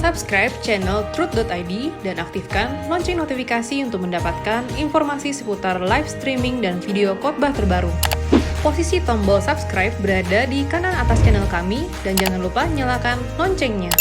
Subscribe channel Truth.id dan aktifkan lonceng notifikasi untuk mendapatkan informasi seputar live streaming dan video khotbah terbaru. Posisi tombol subscribe berada di kanan atas channel kami dan jangan lupa nyalakan loncengnya.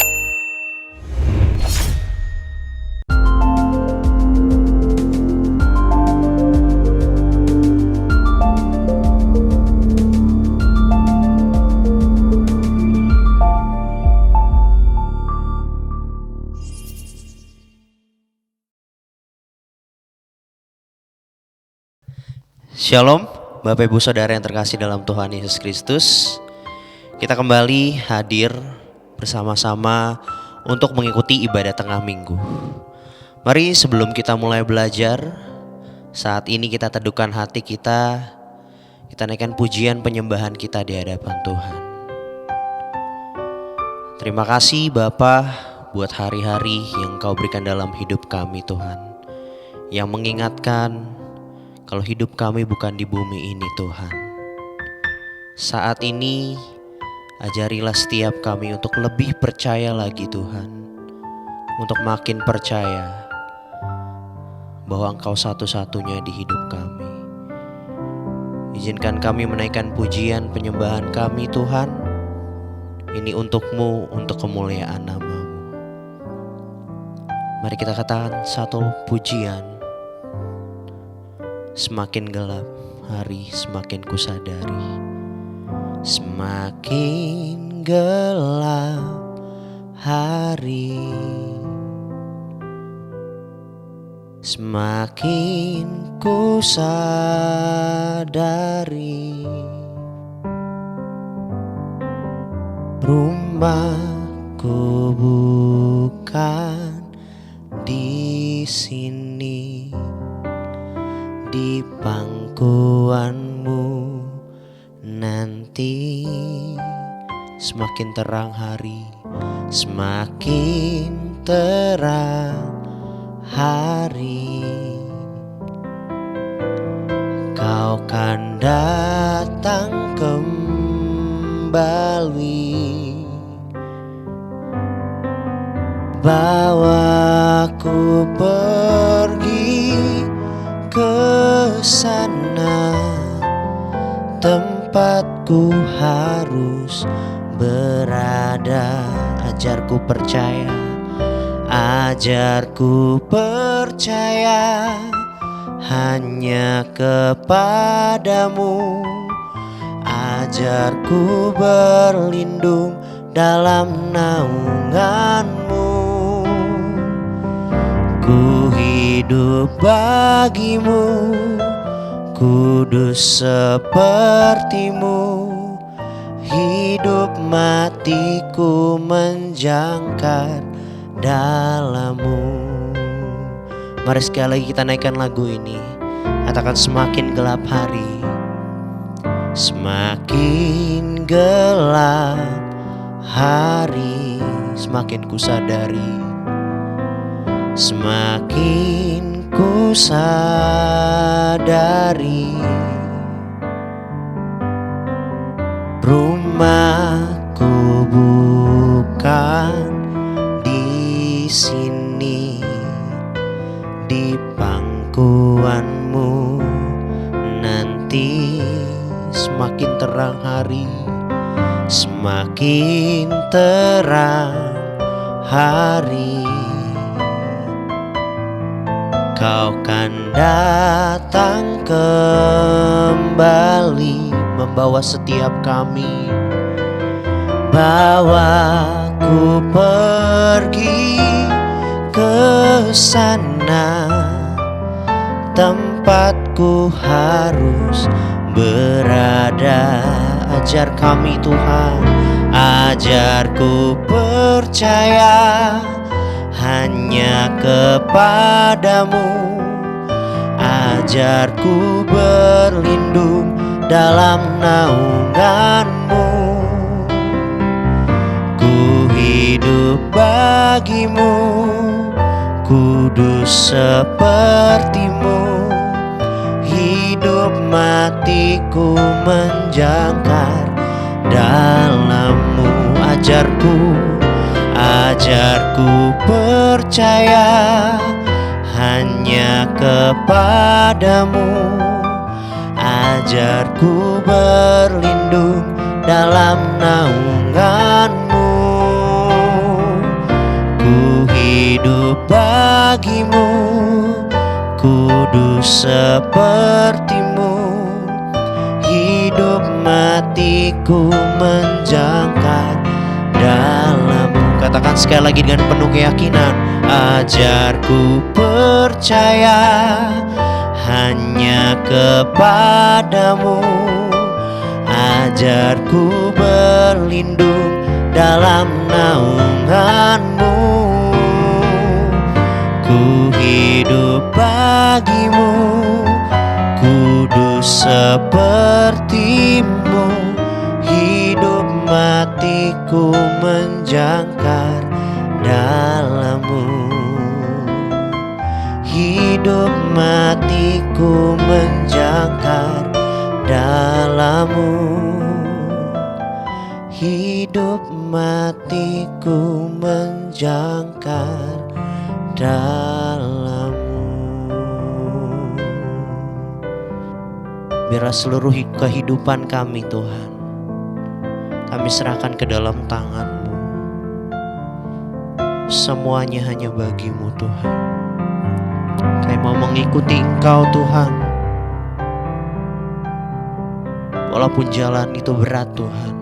Shalom, Bapak Ibu Saudara yang terkasih dalam Tuhan Yesus Kristus. Kita kembali hadir bersama-sama untuk mengikuti ibadah tengah minggu. Mari sebelum kita mulai belajar, saat ini kita teduhkan hati kita naikkan pujian penyembahan kita di hadapan Tuhan. Terima kasih Bapa buat hari-hari yang Kau berikan dalam hidup kami Tuhan, yang mengingatkan kalau hidup kami bukan di bumi ini Tuhan. Saat ini ajarilah setiap kami untuk lebih percaya lagi Tuhan, untuk makin percaya bahwa Engkau satu-satunya di hidup kami. Izinkan kami menaikkan pujian penyembahan kami Tuhan, ini untuk-Mu, untuk kemuliaan nama-Mu. Mari kita katakan satu pujian. Semakin gelap hari, semakin kusadari. Semakin gelap hari, semakin kusadari. Rumahku bukan di sini, di pangkuanmu nanti. Semakin terang hari, semakin terang hari, Kau kan datang kembali, bawaku pergi ke sana, tempatku harus berada. Ajarku percaya, ajarku percaya hanya kepadamu. Ajarku berlindung dalam naunganmu. Ku hidup bagimu, kudus sepertimu. Hidup matiku menjangkar dalammu. Mari sekali lagi kita naikkan lagu ini. Katakan semakin gelap hari, semakin gelap hari, semakin kusadari, semakin kusadari. Rumahku bukan di sini, di pangkuanmu nanti. Semakin terang hari, semakin terang hari, Kau kan datang kembali, membawa setiap kami. Bawaku pergi ke sana, tempatku harus berada. Ajar kami Tuhan, ajarku percaya hanya kepadamu. Ajarku berlindung dalam naunganmu. Ku hidup bagimu, kudus sepertimu. Hidup matiku menjangkar dalammu. Ajarku ajarku percaya hanya kepadamu, ajarku berlindung dalam naunganmu. Ku hidup bagimu, kudus sepertimu, hidup matiku menjangkar dalammu. Katakan sekali lagi dengan penuh keyakinan, ajarku percaya hanya kepadamu, ajarku berlindung dalam naunganmu. Ku hidup bagimu, kudus sepertimu, hidup matiku menjangkar dalammu. Hidup matiku menjangkar dalammu. Hidup matiku menjangkar dalammu. Biarlah seluruh kehidupan kami Tuhan, kami serahkan ke dalam tangan-Mu. Semuanya hanya bagi-Mu Tuhan. Kami mau mengikuti Engkau Tuhan, walaupun jalan itu berat Tuhan.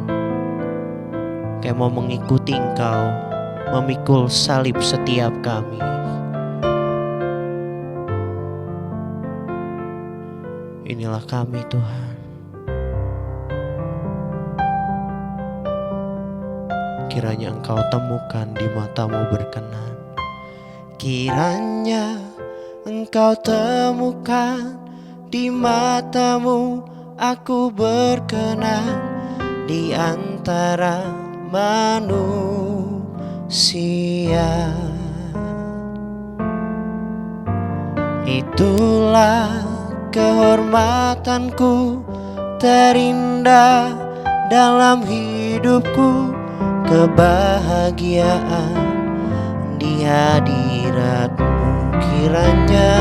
Kami mau mengikuti Engkau, memikul salib setiap kami. Inilah kami Tuhan. Kiranya Engkau temukan di mata-Mu berkenan. Kiranya Engkau temukan di mata-Mu aku berkenan di antara manusia. Itulah kehormatanku terindah dalam hidupku, kebahagiaan di hadirat-Mu. Kiranya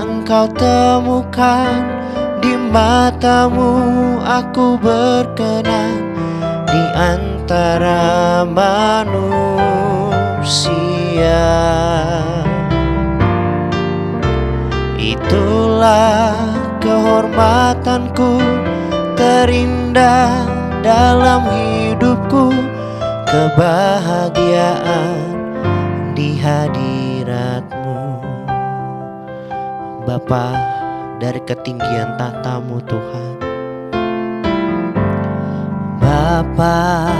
Engkau temukan di mata-Mu aku berkenan di antara manusia. Itulah kehormatanku terindah dalam hidupku, kebahagiaan di hadirat-Mu. Bapa, dari ketinggian tahta-Mu Tuhan, Bapa,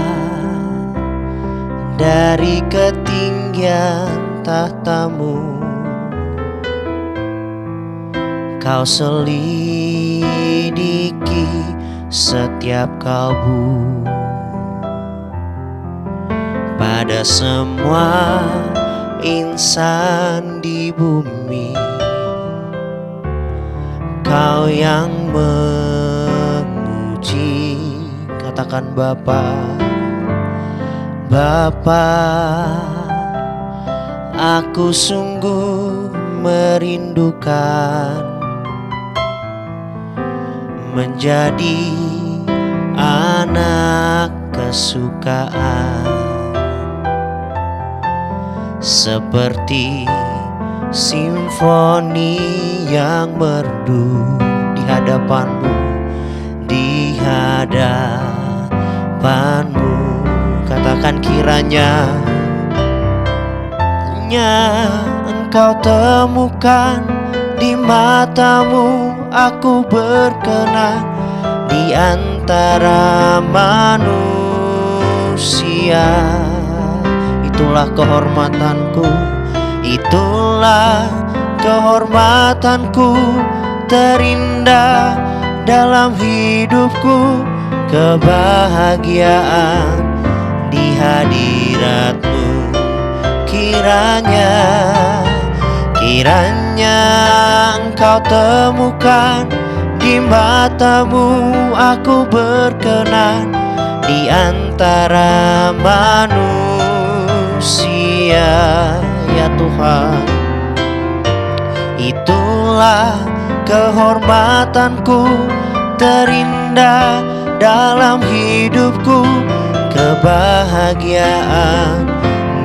dari ketinggian tahta-Mu, Kau selidiki setiap kalbu. Pada semua insan di bumi, Kau yang menguji. Katakan Bapa, Bapa, aku sungguh merindukan menjadi anak kesukaan, seperti simfoni yang merdu di hadapan-Mu, di hadapan-Mu. Katakan kiranya Engkau temukan di mata-Mu aku berkenan di antara manusia. Itulah kehormatanku, itulah kehormatanku terindah dalam hidupku, kebahagiaan di hadirat-Mu. Kiranya Engkau temukan di mata-Mu aku berkenan di antara antara manusia, ya Tuhan. Itulah kehormatanku terindah dalam hidupku, kebahagiaan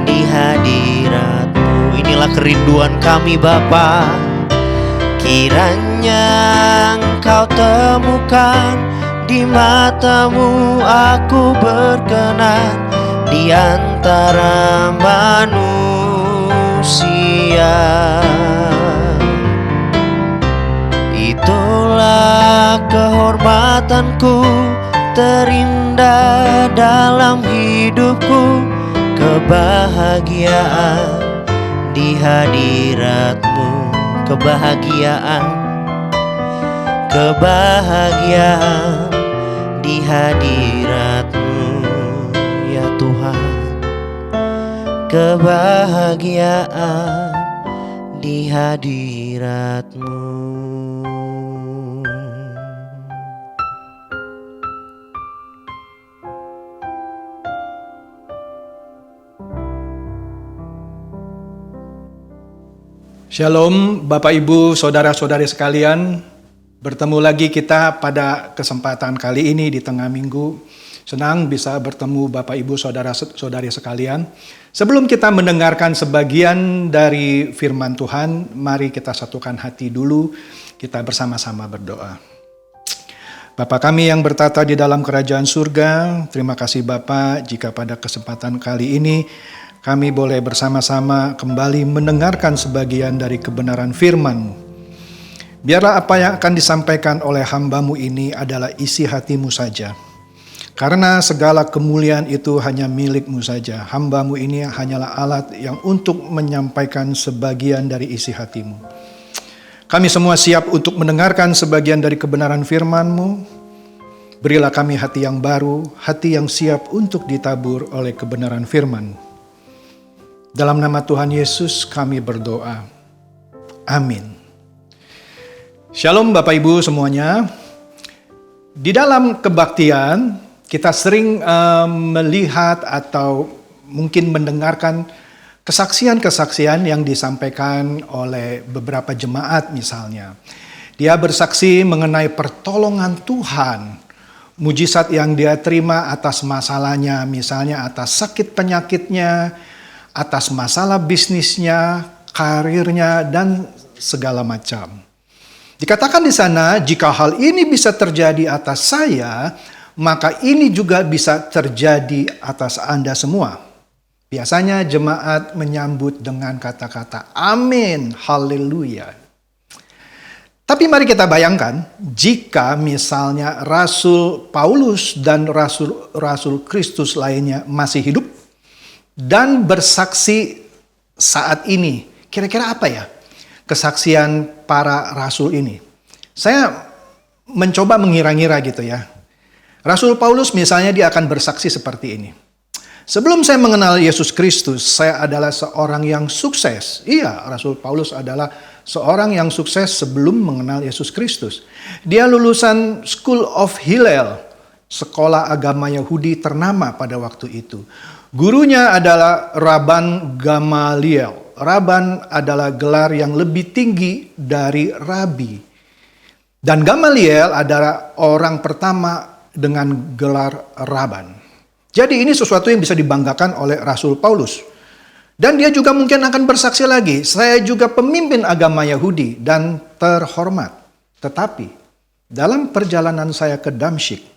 di hadirat-Mu. Inilah kerinduan kami Bapa, kiranya Engkau temukan di mata-Mu aku berkenan di antara manusia. Itulah kehormatanku terindah dalam hidupku, kebahagiaan di hadirat-Mu, kebahagiaan di hadirat-Mu, ya Tuhan. Kebahagiaan di hadirat-Mu. Shalom Bapak Ibu, Saudara-saudari sekalian. Bertemu lagi kita pada kesempatan kali ini di tengah minggu. Senang bisa bertemu Bapak Ibu, Saudara-saudari sekalian. Sebelum kita mendengarkan sebagian dari firman Tuhan, mari kita satukan hati dulu. Kita bersama-sama berdoa. Bapa kami yang bertata di dalam kerajaan surga, terima kasih Bapa jika pada kesempatan kali ini kami boleh bersama-sama kembali mendengarkan sebagian dari kebenaran firman-Mu. Biarlah apa yang akan disampaikan oleh hamba-Mu ini adalah isi hati-Mu saja. Karena segala kemuliaan itu hanya milik-Mu saja. Hamba-Mu ini hanyalah alat yang untuk menyampaikan sebagian dari isi hati-Mu. Kami semua siap untuk mendengarkan sebagian dari kebenaran firman-Mu. Berilah kami hati yang baru, hati yang siap untuk ditabur oleh kebenaran firman-Mu. Dalam nama Tuhan Yesus kami berdoa. Amin. Shalom Bapak Ibu semuanya. Di dalam kebaktian kita sering melihat atau mungkin mendengarkan kesaksian-kesaksian yang disampaikan oleh beberapa jemaat misalnya. Dia bersaksi mengenai pertolongan Tuhan, mujizat yang dia terima atas masalahnya, misalnya atas sakit penyakitnya, atas masalah bisnisnya, karirnya, dan segala macam. Dikatakan di sana, jika hal ini bisa terjadi atas saya, maka ini juga bisa terjadi atas Anda semua. Biasanya jemaat menyambut dengan kata-kata amin, haleluya. Tapi mari kita bayangkan, jika misalnya Rasul Paulus dan Rasul Kristus lainnya masih hidup, dan bersaksi saat ini. Kira-kira apa ya kesaksian para rasul ini? Saya mencoba mengira-ngira gitu ya. Rasul Paulus misalnya dia akan bersaksi seperti ini. Sebelum saya mengenal Yesus Kristus, saya adalah seorang yang sukses. Iya, Rasul Paulus adalah seorang yang sukses sebelum mengenal Yesus Kristus. Dia lulusan School of Hillel, sekolah agama Yahudi ternama pada waktu itu. Gurunya adalah Rabban Gamaliel. Rabban adalah gelar yang lebih tinggi dari rabi. Dan Gamaliel adalah orang pertama dengan gelar Rabban. Jadi ini sesuatu yang bisa dibanggakan oleh Rasul Paulus. Dan dia juga mungkin akan bersaksi lagi, saya juga pemimpin agama Yahudi dan terhormat. Tetapi dalam perjalanan saya ke Damsyik,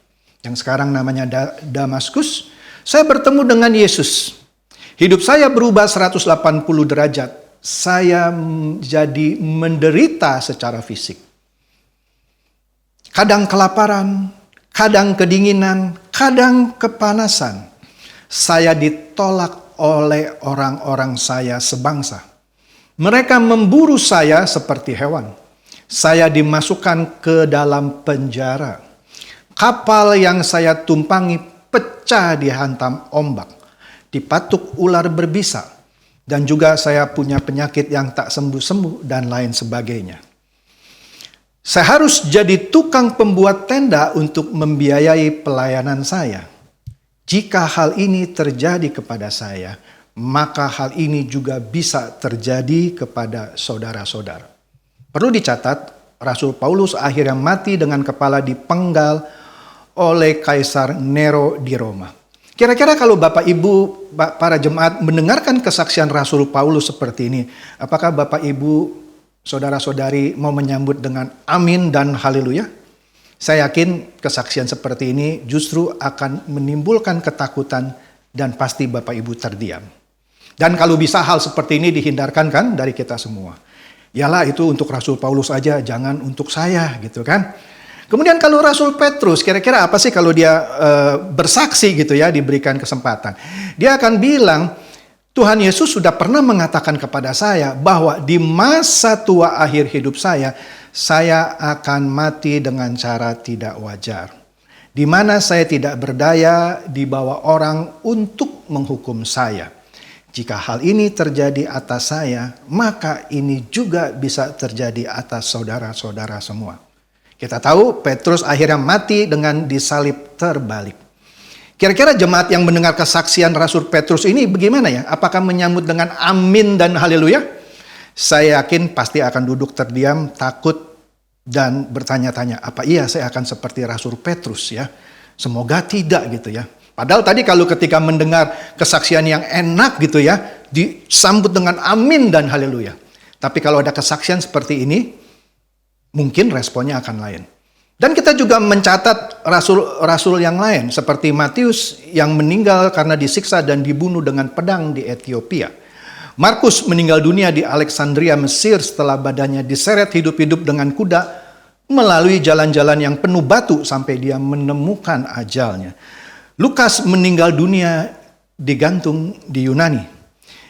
yang sekarang namanya Damaskus, saya bertemu dengan Yesus. Hidup saya berubah 180 derajat. Saya jadi menderita secara fisik. Kadang kelaparan, kadang kedinginan, kadang kepanasan. Saya ditolak oleh orang-orang saya sebangsa. Mereka memburu saya seperti hewan. Saya dimasukkan ke dalam penjara. Kapal yang saya tumpangi pecah dihantam ombak, dipatuk ular berbisa, dan juga saya punya penyakit yang tak sembuh-sembuh dan lain sebagainya. Saya harus jadi tukang pembuat tenda untuk membiayai pelayanan saya. Jika hal ini terjadi kepada saya, maka hal ini juga bisa terjadi kepada saudara-saudara. Perlu dicatat, Rasul Paulus akhirnya mati dengan kepala dipenggal oleh Kaisar Nero di Roma. Kira-kira kalau Bapak Ibu, para jemaat mendengarkan kesaksian Rasul Paulus seperti ini, apakah Bapak Ibu, saudara-saudari mau menyambut dengan amin dan haleluya? Saya yakin kesaksian seperti ini justru akan menimbulkan ketakutan dan pasti Bapak Ibu terdiam. Dan kalau bisa hal seperti ini dihindarkan kan dari kita semua. Yalah itu untuk Rasul Paulus aja, jangan untuk saya gitu kan. Kemudian kalau Rasul Petrus, kira-kira apa sih kalau dia bersaksi gitu ya, diberikan kesempatan. Dia akan bilang, Tuhan Yesus sudah pernah mengatakan kepada saya bahwa di masa tua akhir hidup saya akan mati dengan cara tidak wajar. Di mana saya tidak berdaya di bawah orang untuk menghukum saya. Jika hal ini terjadi atas saya, maka ini juga bisa terjadi atas saudara-saudara semua. Kita tahu Petrus akhirnya mati dengan disalib terbalik. Kira-kira jemaat yang mendengar kesaksian Rasul Petrus ini bagaimana ya? Apakah menyambut dengan amin dan haleluya? Saya yakin pasti akan duduk terdiam, takut, dan bertanya-tanya, apa iya saya akan seperti Rasul Petrus ya? Semoga tidak gitu ya. Padahal tadi kalau ketika mendengar kesaksian yang enak gitu ya, disambut dengan amin dan haleluya. Tapi kalau ada kesaksian seperti ini, mungkin responnya akan lain. Dan kita juga mencatat rasul-rasul yang lain, seperti Matius yang meninggal karena disiksa dan dibunuh dengan pedang di Ethiopia. Markus meninggal dunia di Alexandria, Mesir setelah badannya diseret hidup-hidup dengan kuda melalui jalan-jalan yang penuh batu sampai dia menemukan ajalnya. Lukas meninggal dunia digantung di Yunani.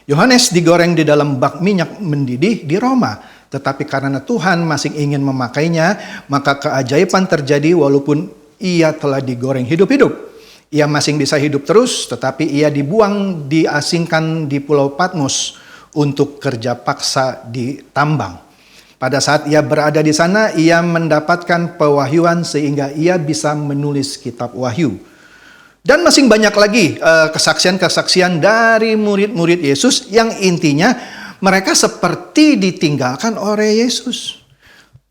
Yohanes digoreng di dalam bak minyak mendidih di Roma. Tetapi karena Tuhan masih ingin memakainya, maka keajaiban terjadi walaupun ia telah digoreng hidup-hidup. Ia masih bisa hidup terus, tetapi ia diasingkan di Pulau Patmos untuk kerja paksa di tambang. Pada saat ia berada di sana, ia mendapatkan pewahyuan sehingga ia bisa menulis kitab Wahyu. Dan masih banyak lagi kesaksian-kesaksian dari murid-murid Yesus yang intinya mereka seperti ditinggalkan oleh Yesus.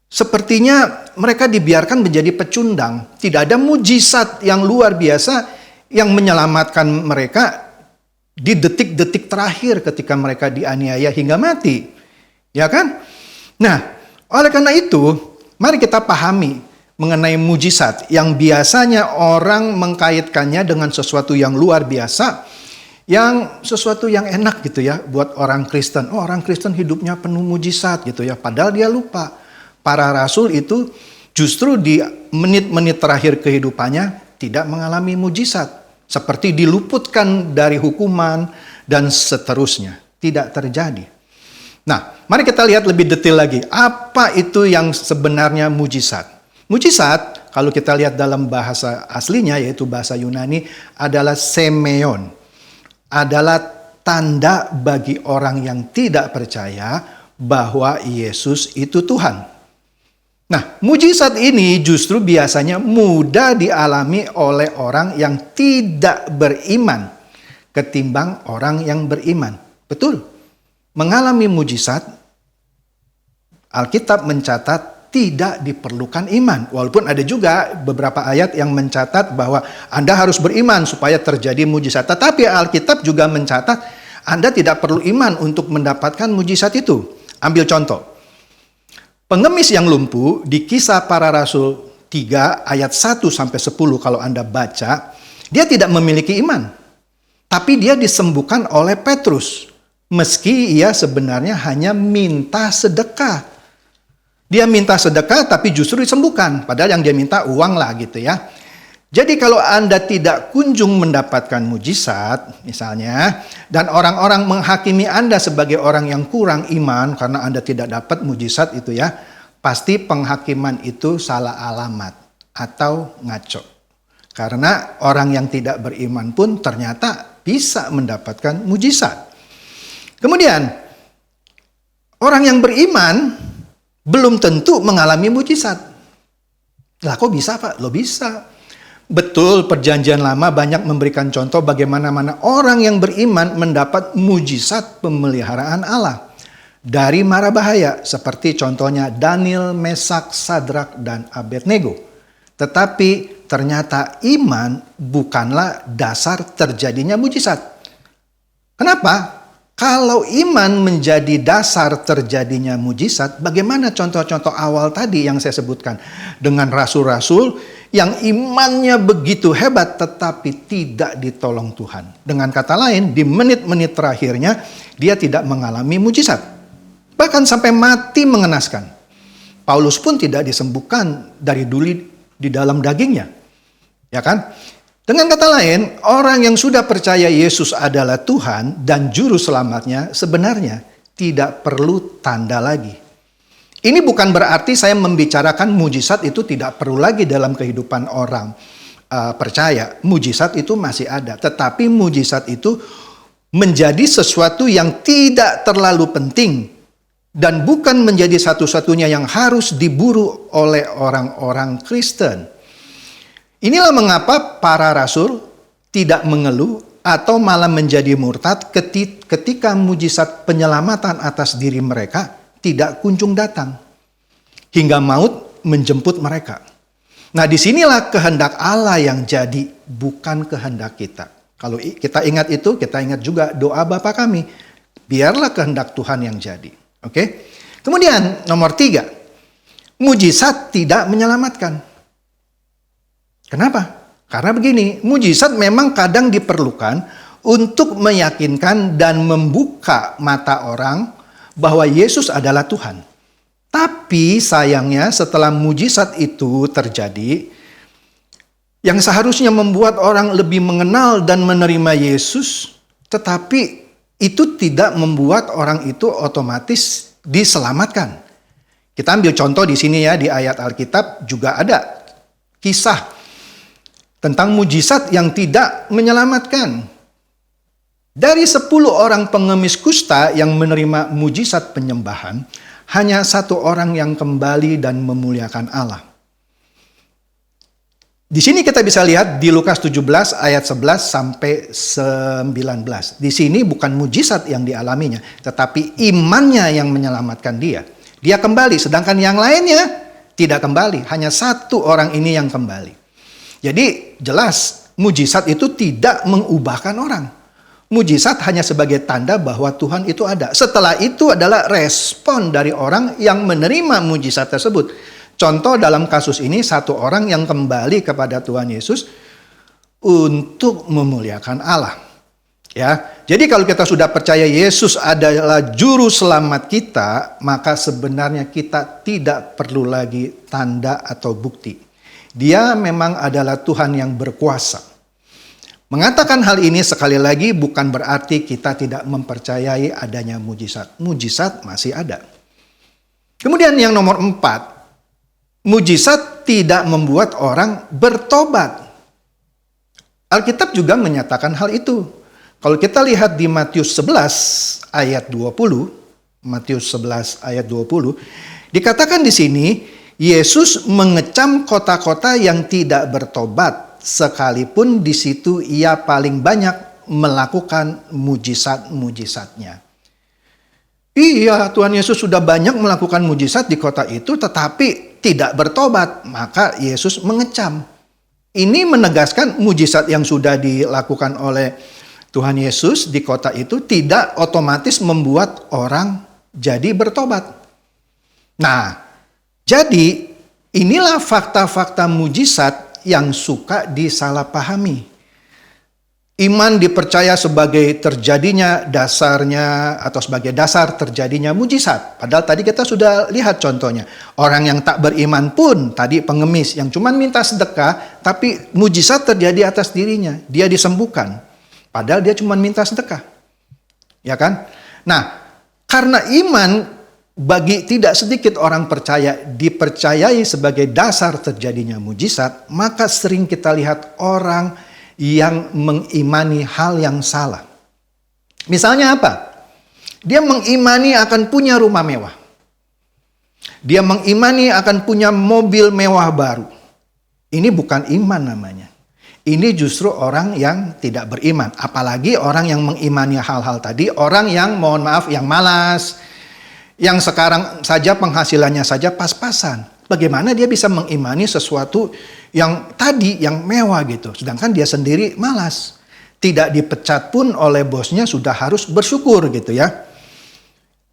Sepertinya mereka dibiarkan menjadi pecundang. Tidak ada mujizat yang luar biasa yang menyelamatkan mereka di detik-detik terakhir ketika mereka dianiaya hingga mati. Ya kan? Nah, oleh karena itu, mari kita pahami mengenai mujizat yang biasanya orang mengkaitkannya dengan sesuatu yang luar biasa, yang sesuatu yang enak gitu ya buat orang Kristen. Oh, orang Kristen hidupnya penuh mujizat gitu ya. Padahal dia lupa. Para rasul itu justru di menit-menit terakhir kehidupannya tidak mengalami mujizat. Seperti diluputkan dari hukuman dan seterusnya. Tidak terjadi. Nah, mari kita lihat lebih detail lagi. Apa itu yang sebenarnya mujizat? Mujizat, kalau kita lihat dalam bahasa aslinya, yaitu bahasa Yunani, adalah semeon. Adalah tanda bagi orang yang tidak percaya bahwa Yesus itu Tuhan. Nah, mujizat ini justru biasanya mudah dialami oleh orang yang tidak beriman ketimbang orang yang beriman. Betul. Mengalami mujizat, Alkitab mencatat tidak diperlukan iman. Walaupun ada juga beberapa ayat yang mencatat bahwa Anda harus beriman supaya terjadi mujizat. Tetapi Alkitab juga mencatat Anda tidak perlu iman untuk mendapatkan mujizat itu. Ambil contoh. Pengemis yang lumpuh di Kisah Para Rasul 3 ayat 1-10 kalau Anda baca, dia tidak memiliki iman. Tapi dia disembuhkan oleh Petrus. Meski ia sebenarnya hanya minta sedekah. Dia minta sedekah tapi justru disembuhkan. Padahal yang dia minta uang lah gitu ya. Jadi kalau Anda tidak kunjung mendapatkan mujizat misalnya. Dan orang-orang menghakimi Anda sebagai orang yang kurang iman. Karena Anda tidak dapat mujizat itu ya. Pasti penghakiman itu salah alamat. Atau ngaco. Karena orang yang tidak beriman pun ternyata bisa mendapatkan mujizat. Kemudian orang yang beriman belum tentu mengalami mujizat. Lah kok bisa Pak? Lo bisa. Betul, perjanjian lama banyak memberikan contoh bagaimana orang yang beriman mendapat mujizat pemeliharaan Allah dari mara bahaya, seperti contohnya Daniel, Mesak, Sadrak, dan Abednego. Tetapi ternyata iman bukanlah dasar terjadinya mujizat. Kenapa? Kalau iman menjadi dasar terjadinya mujizat, bagaimana contoh-contoh awal tadi yang saya sebutkan? Dengan rasul-rasul yang imannya begitu hebat tetapi tidak ditolong Tuhan. Dengan kata lain, di menit-menit terakhirnya dia tidak mengalami mujizat. Bahkan sampai mati mengenaskan. Paulus pun tidak disembuhkan dari duri di dalam dagingnya. Ya kan? Dengan kata lain, orang yang sudah percaya Yesus adalah Tuhan dan juru selamatnya sebenarnya tidak perlu tanda lagi. Ini bukan berarti saya membicarakan mujizat itu tidak perlu lagi dalam kehidupan orang percaya. Mujizat itu masih ada, tetapi mujizat itu menjadi sesuatu yang tidak terlalu penting dan bukan menjadi satu-satunya yang harus diburu oleh orang-orang Kristen. Inilah mengapa para rasul tidak mengeluh atau malah menjadi murtad ketika mujizat penyelamatan atas diri mereka tidak kunjung datang hingga maut menjemput mereka. Nah, disinilah kehendak Allah yang jadi, bukan kehendak kita. Kalau kita ingat itu, kita ingat juga doa Bapa kami, biarlah kehendak Tuhan yang jadi. Oke? Kemudian nomor 3, mujizat tidak menyelamatkan. Kenapa? Karena begini, mujizat memang kadang diperlukan untuk meyakinkan dan membuka mata orang bahwa Yesus adalah Tuhan. Tapi sayangnya setelah mujizat itu terjadi, yang seharusnya membuat orang lebih mengenal dan menerima Yesus, tetapi itu tidak membuat orang itu otomatis diselamatkan. Kita ambil contoh di sini ya, di ayat Alkitab juga ada kisah tentang mujizat yang tidak menyelamatkan. Dari 10 orang pengemis kusta yang menerima mujizat penyembahan, hanya 1 orang yang kembali dan memuliakan Allah. Di sini kita bisa lihat di Lukas 17 ayat 11 sampai 19. Di sini bukan mujizat yang dialaminya, tetapi imannya yang menyelamatkan dia. Dia kembali, sedangkan yang lainnya tidak kembali. Hanya 1 orang ini yang kembali. Jadi jelas mujizat itu tidak mengubahkan orang. Mujizat hanya sebagai tanda bahwa Tuhan itu ada. Setelah itu adalah respon dari orang yang menerima mujizat tersebut. Contoh dalam kasus ini 1 orang yang kembali kepada Tuhan Yesus untuk memuliakan Allah. Ya, jadi kalau kita sudah percaya Yesus adalah juru selamat kita, maka sebenarnya kita tidak perlu lagi tanda atau bukti. Dia memang adalah Tuhan yang berkuasa. Mengatakan hal ini sekali lagi bukan berarti kita tidak mempercayai adanya mujizat. Mujizat masih ada. Kemudian yang nomor 4, mujizat tidak membuat orang bertobat. Alkitab juga menyatakan hal itu. Kalau kita lihat di Matius 11 ayat 20, Matius 11 ayat 20, dikatakan di sini, Yesus mengecam kota-kota yang tidak bertobat, sekalipun di situ ia paling banyak melakukan mujizat-mujizatnya. Iya, Tuhan Yesus sudah banyak melakukan mujizat di kota itu, tetapi tidak bertobat, maka Yesus mengecam. Ini menegaskan mujizat yang sudah dilakukan oleh Tuhan Yesus di kota itu tidak otomatis membuat orang jadi bertobat. Nah, jadi inilah fakta-fakta mujizat yang suka disalahpahami. Iman dipercaya sebagai terjadinya dasarnya atau sebagai dasar terjadinya mujizat. Padahal tadi kita sudah lihat contohnya. Orang yang tak beriman pun tadi pengemis yang cuma minta sedekah tapi mujizat terjadi atas dirinya. Dia disembuhkan. Padahal dia cuma minta sedekah. Ya kan? Nah, karena iman bagi tidak sedikit orang percaya dipercayai sebagai dasar terjadinya mujizat, maka sering kita lihat orang yang mengimani hal yang salah. Misalnya apa? Dia mengimani akan punya rumah mewah. Dia mengimani akan punya mobil mewah baru. Ini bukan iman namanya. Ini justru orang yang tidak beriman. Apalagi orang yang mengimani hal-hal tadi, orang yang mohon maaf yang malas, yang sekarang saja penghasilannya saja pas-pasan. Bagaimana dia bisa mengimani sesuatu yang tadi, yang mewah gitu. Sedangkan dia sendiri malas. Tidak dipecat pun oleh bosnya sudah harus bersyukur gitu ya.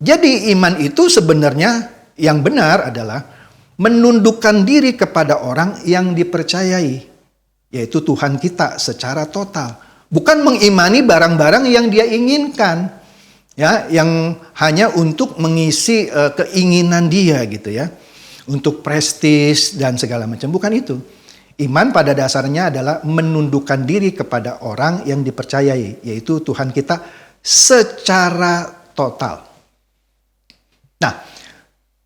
Jadi iman itu sebenarnya yang benar adalah menundukkan diri kepada orang yang dipercayai. Yaitu Tuhan kita secara total. Bukan mengimani barang-barang yang dia inginkan. Ya, yang hanya untuk mengisi keinginan dia gitu ya. Untuk prestis dan segala macam. Bukan itu. Iman pada dasarnya adalah menundukkan diri kepada orang yang dipercayai. Yaitu Tuhan kita secara total. Nah,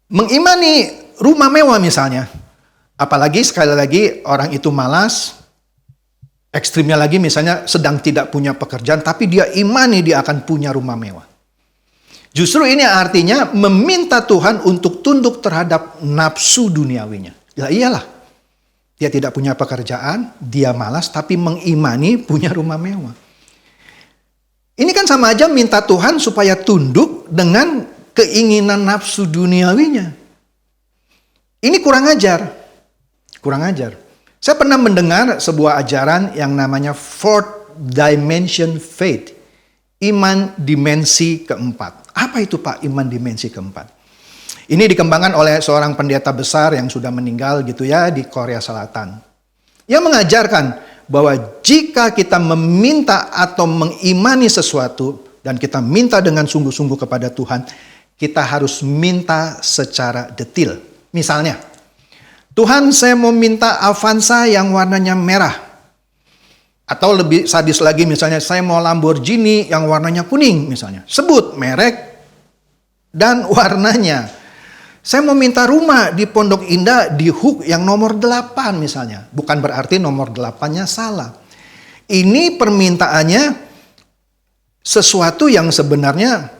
mengimani rumah mewah misalnya. Apalagi sekali lagi orang itu malas. Ekstrimnya lagi misalnya sedang tidak punya pekerjaan, tapi dia imani dia akan punya rumah mewah. Justru ini artinya meminta Tuhan untuk tunduk terhadap nafsu duniawinya. Ya iyalah, dia tidak punya pekerjaan, dia malas, tapi mengimani punya rumah mewah. Ini kan sama aja minta Tuhan supaya tunduk dengan keinginan nafsu duniawinya. Ini kurang ajar. Kurang ajar. Saya pernah mendengar sebuah ajaran yang namanya Fourth Dimension Faith. Iman dimensi keempat. Apa itu Pak iman dimensi keempat? Ini dikembangkan oleh seorang pendeta besar yang sudah meninggal gitu ya di Korea Selatan. Yang mengajarkan bahwa jika kita meminta atau mengimani sesuatu dan kita minta dengan sungguh-sungguh kepada Tuhan, kita harus minta secara detail. Misalnya, Tuhan, saya mau minta Avanza yang warnanya merah. Atau lebih sadis lagi misalnya, saya mau Lamborghini yang warnanya kuning misalnya. Sebut merek dan warnanya. Saya mau minta rumah di Pondok Indah di Hook yang nomor 8 misalnya. Bukan berarti nomor 8-nya salah. Ini permintaannya sesuatu yang sebenarnya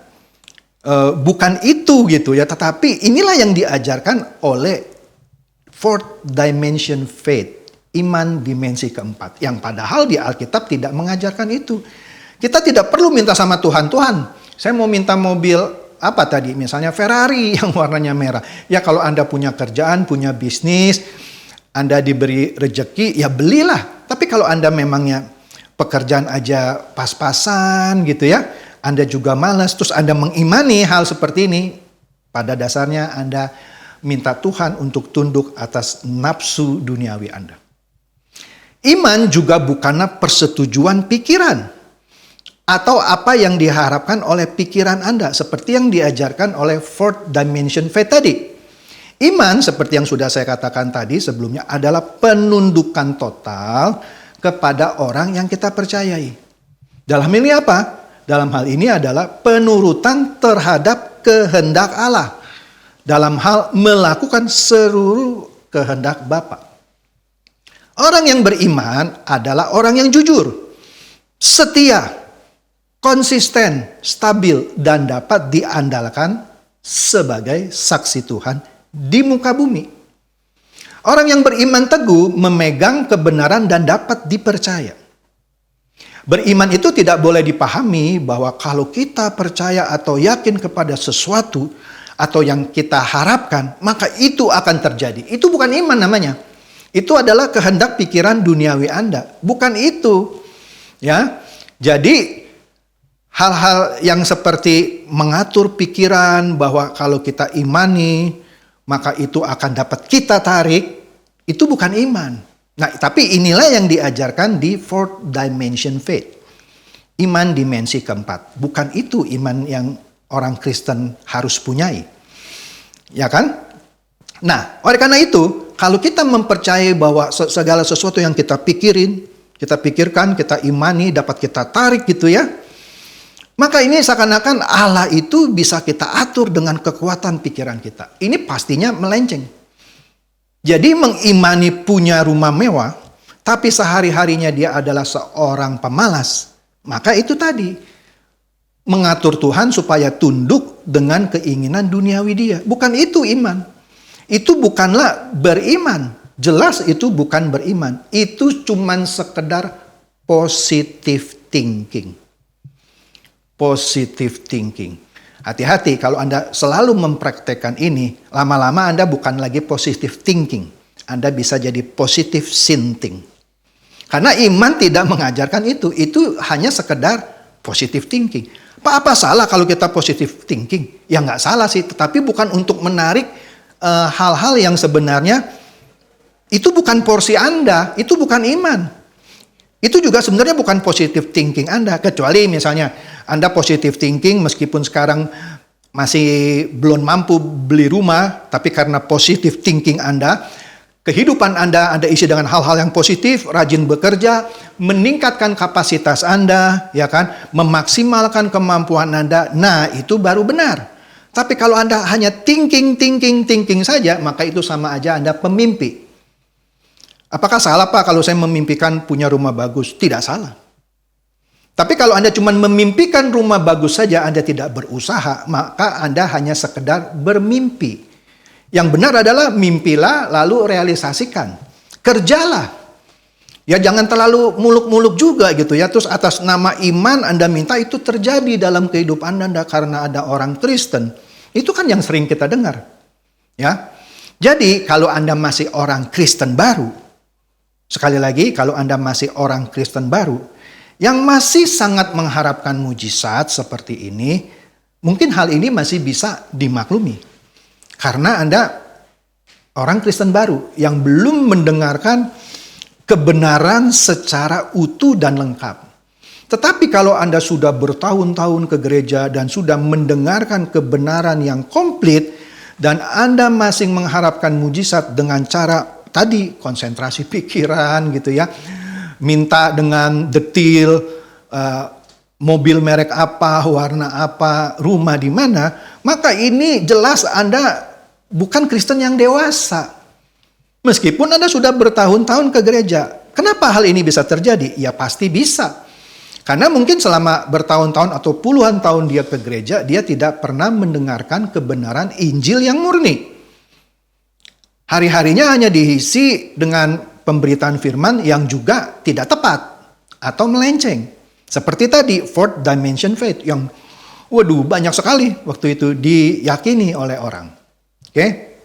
bukan itu gitu ya. Tetapi inilah yang diajarkan oleh Fourth Dimension Faith, iman dimensi keempat. Yang padahal di Alkitab tidak mengajarkan itu. Kita tidak perlu minta sama Tuhan, Tuhan, saya mau minta mobil apa tadi? Misalnya Ferrari yang warnanya merah. Ya kalau Anda punya kerjaan, punya bisnis, Anda diberi rejeki, ya belilah. Tapi kalau Anda memangnya pekerjaan aja pas-pasan gitu ya, Anda juga malas, terus Anda mengimani hal seperti ini, pada dasarnya Anda minta Tuhan untuk tunduk atas nafsu duniawi Anda. Iman juga bukanlah persetujuan pikiran atau apa yang diharapkan oleh pikiran Anda seperti yang diajarkan oleh Fourth Dimension Faith tadi. Iman seperti yang sudah saya katakan tadi sebelumnya adalah penundukan total kepada orang yang kita percayai. Dalam ini apa? Dalam hal ini adalah penurutan terhadap kehendak Allah. Dalam hal melakukan seluruh kehendak Bapa. Orang yang beriman adalah orang yang jujur, setia, konsisten, stabil, dan dapat diandalkan sebagai saksi Tuhan di muka bumi. Orang yang beriman teguh memegang kebenaran dan dapat dipercaya. Beriman itu tidak boleh dipahami bahwa kalau kita percaya atau yakin kepada sesuatu atau yang kita harapkan, maka itu akan terjadi. Itu bukan iman namanya. Itu adalah kehendak pikiran duniawi Anda. Bukan itu. Ya. Jadi hal-hal yang seperti mengatur pikiran bahwa kalau kita imani, maka itu akan dapat kita tarik, itu bukan iman. Nah, tapi inilah yang diajarkan di Fourth Dimension Faith. Iman dimensi keempat. Bukan itu iman yang orang Kristen harus punyai. Ya kan? Nah, oleh karena itu, kalau kita mempercayai bahwa segala sesuatu yang kita pikirin, kita pikirkan, kita imani, dapat kita tarik gitu ya, maka ini seakan-akan Allah itu bisa kita atur dengan kekuatan pikiran kita. Ini pastinya melenceng. Jadi mengimani punya rumah mewah, tapi sehari-harinya dia adalah seorang pemalas, maka itu tadi, mengatur Tuhan supaya tunduk dengan keinginan duniawi dia. Bukan itu iman. Itu bukanlah beriman. jelas itu bukan beriman. Itu cuman sekedar positive thinking. Positive thinking. Hati-hati kalau Anda selalu mempraktekkan ini, lama-lama Anda bukan lagi positive thinking. Anda bisa jadi positive sinting. Karena iman tidak mengajarkan itu. Itu hanya sekedar positive thinking. Apa salah kalau kita positive thinking? Ya nggak salah sih, tetapi bukan untuk menarik hal-hal yang sebenarnya itu bukan porsi Anda, itu bukan iman. Itu juga sebenarnya bukan positive thinking Anda. Kecuali misalnya Anda positive thinking meskipun sekarang masih belum mampu beli rumah, tapi karena positive thinking Anda, kehidupan Anda isi dengan hal-hal yang positif, rajin bekerja, meningkatkan kapasitas Anda, ya kan, memaksimalkan kemampuan Anda. Nah, itu baru benar. Tapi kalau Anda hanya thinking saja, maka itu sama aja Anda pemimpi. Apakah salah Pak kalau saya memimpikan punya rumah bagus? Tidak salah. Tapi kalau Anda cuma memimpikan rumah bagus saja, Anda tidak berusaha, maka Anda hanya sekedar bermimpi. Yang benar adalah mimpilah lalu realisasikan. Kerjalah. Ya jangan terlalu muluk-muluk juga gitu ya. Terus atas nama iman Anda minta itu terjadi dalam kehidupan Anda karena ada orang Kristen. Itu kan yang sering kita dengar. Ya. Jadi kalau Anda masih orang Kristen baru, sekali lagi, kalau Anda masih orang Kristen baru, yang masih sangat mengharapkan mujizat seperti ini, mungkin hal ini masih bisa dimaklumi. Karena Anda orang Kristen baru yang belum mendengarkan kebenaran secara utuh dan lengkap. Tetapi kalau Anda sudah bertahun-tahun ke gereja dan sudah mendengarkan kebenaran yang komplit, dan Anda masih mengharapkan mujizat dengan cara tadi konsentrasi pikiran gitu ya, minta dengan detil mobil merek apa, warna apa, rumah di mana, maka ini jelas Anda bukan Kristen yang dewasa. Meskipun Anda sudah bertahun-tahun ke gereja. Kenapa hal ini bisa terjadi? Ya pasti bisa. Karena mungkin selama bertahun-tahun atau puluhan tahun dia ke gereja, dia tidak pernah mendengarkan kebenaran Injil yang murni. Hari-harinya hanya diisi dengan pemberitaan firman yang juga tidak tepat atau melenceng. Seperti tadi, fourth dimension faith yang banyak sekali waktu itu diyakini oleh orang. Oke?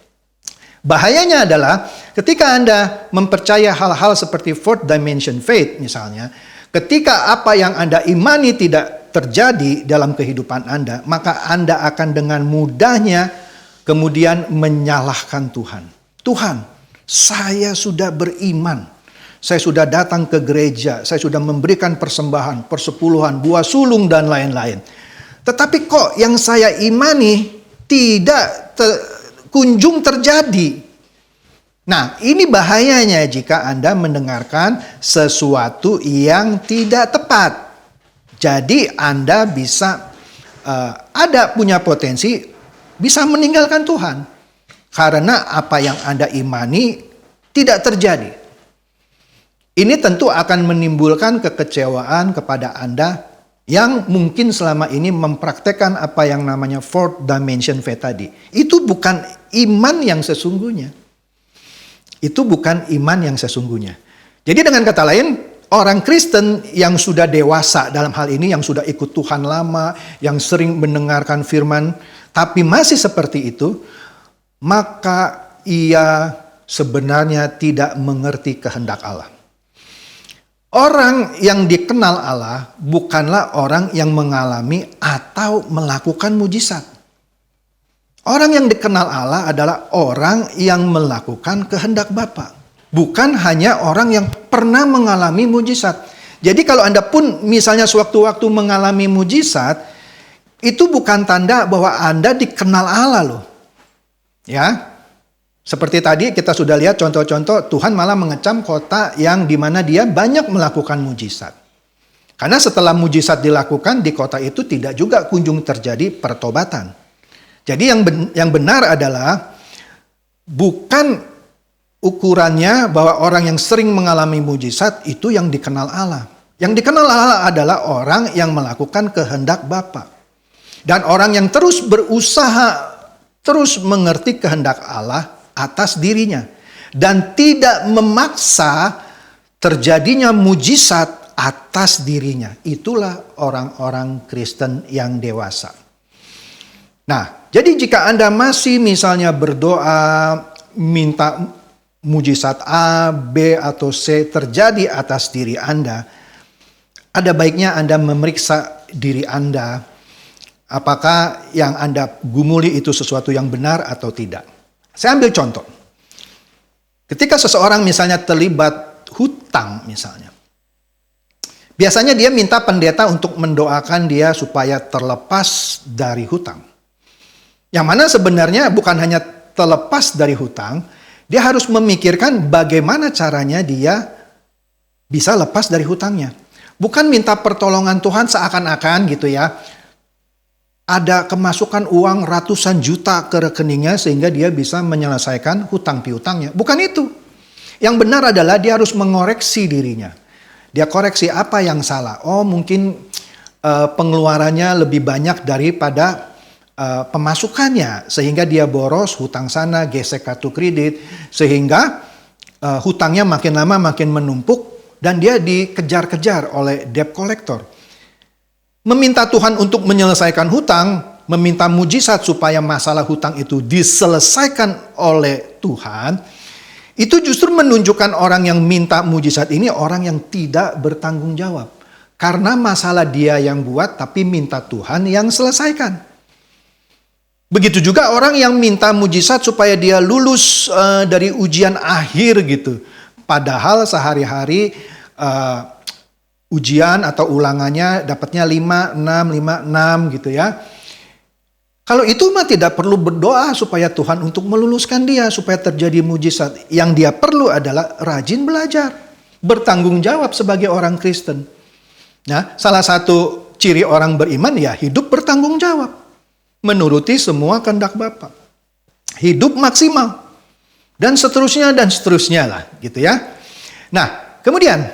Bahayanya adalah ketika Anda mempercaya hal-hal seperti fourth dimension faith misalnya, ketika apa yang Anda imani tidak terjadi dalam kehidupan Anda, maka Anda akan dengan mudahnya kemudian menyalahkan Tuhan. Tuhan, saya sudah beriman. Saya sudah datang ke gereja. Saya sudah memberikan persembahan, persepuluhan, buah sulung, dan lain-lain. Tetapi kok yang saya imani tidak kunjung terjadi. Nah, ini bahayanya jika Anda mendengarkan sesuatu yang tidak tepat. Jadi Anda bisa punya potensi bisa meninggalkan Tuhan. Karena apa yang Anda imani tidak terjadi. Ini tentu akan menimbulkan kekecewaan kepada Anda yang mungkin selama ini mempraktekkan apa yang namanya fourth dimension faith tadi. Itu bukan iman yang sesungguhnya. Itu bukan iman yang sesungguhnya. Jadi dengan kata lain, orang Kristen yang sudah dewasa dalam hal ini, yang sudah ikut Tuhan lama, yang sering mendengarkan firman, tapi masih seperti itu, maka ia sebenarnya tidak mengerti kehendak Allah. Orang yang dikenal Allah bukanlah orang yang mengalami atau melakukan mujizat. Orang yang dikenal Allah adalah orang yang melakukan kehendak Bapa. Bukan hanya orang yang pernah mengalami mujizat. Jadi kalau Anda pun misalnya sewaktu-waktu mengalami mujizat, itu bukan tanda bahwa Anda dikenal Allah loh. Ya, seperti tadi kita sudah lihat contoh-contoh Tuhan malah mengecam kota yang dimana dia banyak melakukan mujizat. Karena setelah mujizat dilakukan di kota itu tidak juga kunjung terjadi pertobatan. Jadi yang benar adalah bukan ukurannya bahwa orang yang sering mengalami mujizat itu yang dikenal Allah. Yang dikenal Allah adalah orang yang melakukan kehendak Bapa. Dan orang yang terus berusaha terus mengerti kehendak Allah atas dirinya. dan tidak memaksa terjadinya mujizat atas dirinya. Itulah orang-orang Kristen yang dewasa. Nah, jadi jika Anda masih misalnya berdoa minta mujizat A, B, atau C terjadi atas diri Anda, ada baiknya Anda memeriksa diri Anda, apakah yang Anda gumuli itu sesuatu yang benar atau tidak. Saya ambil contoh. Ketika seseorang misalnya terlibat hutang misalnya, biasanya dia minta pendeta untuk mendoakan dia supaya terlepas dari hutang. Yang mana sebenarnya bukan hanya terlepas dari hutang, dia harus memikirkan bagaimana caranya dia bisa lepas dari hutangnya. Bukan minta pertolongan Tuhan seakan-akan gitu ya, ada kemasukan uang ratusan juta ke rekeningnya sehingga dia bisa menyelesaikan hutang piutangnya. Bukan itu. Yang benar adalah dia harus mengoreksi dirinya. Dia koreksi apa yang salah. Oh, mungkin pengeluarannya lebih banyak daripada pemasukannya, sehingga dia boros, hutang sana, gesek kartu kredit, sehingga hutangnya makin lama makin menumpuk dan dia dikejar-kejar oleh debt collector. Meminta Tuhan untuk menyelesaikan hutang, meminta mujizat supaya masalah hutang itu diselesaikan oleh Tuhan, itu justru menunjukkan orang yang minta mujizat ini orang yang tidak bertanggung jawab. Karena masalah dia yang buat, tapi minta Tuhan yang selesaikan. Begitu juga orang yang minta mujizat supaya dia lulus dari ujian akhir gitu. Padahal sehari-hari ujian atau ulangannya dapatnya 5, 6, 5, 6 gitu ya. Kalau itu mah tidak perlu berdoa supaya Tuhan untuk meluluskan dia, supaya terjadi mujizat. Yang dia perlu adalah rajin belajar, bertanggung jawab sebagai orang Kristen. Nah, salah satu ciri orang beriman ya hidup bertanggung jawab. Menuruti semua kehendak Bapa. Hidup maksimal. Dan seterusnya lah gitu ya. Nah, kemudian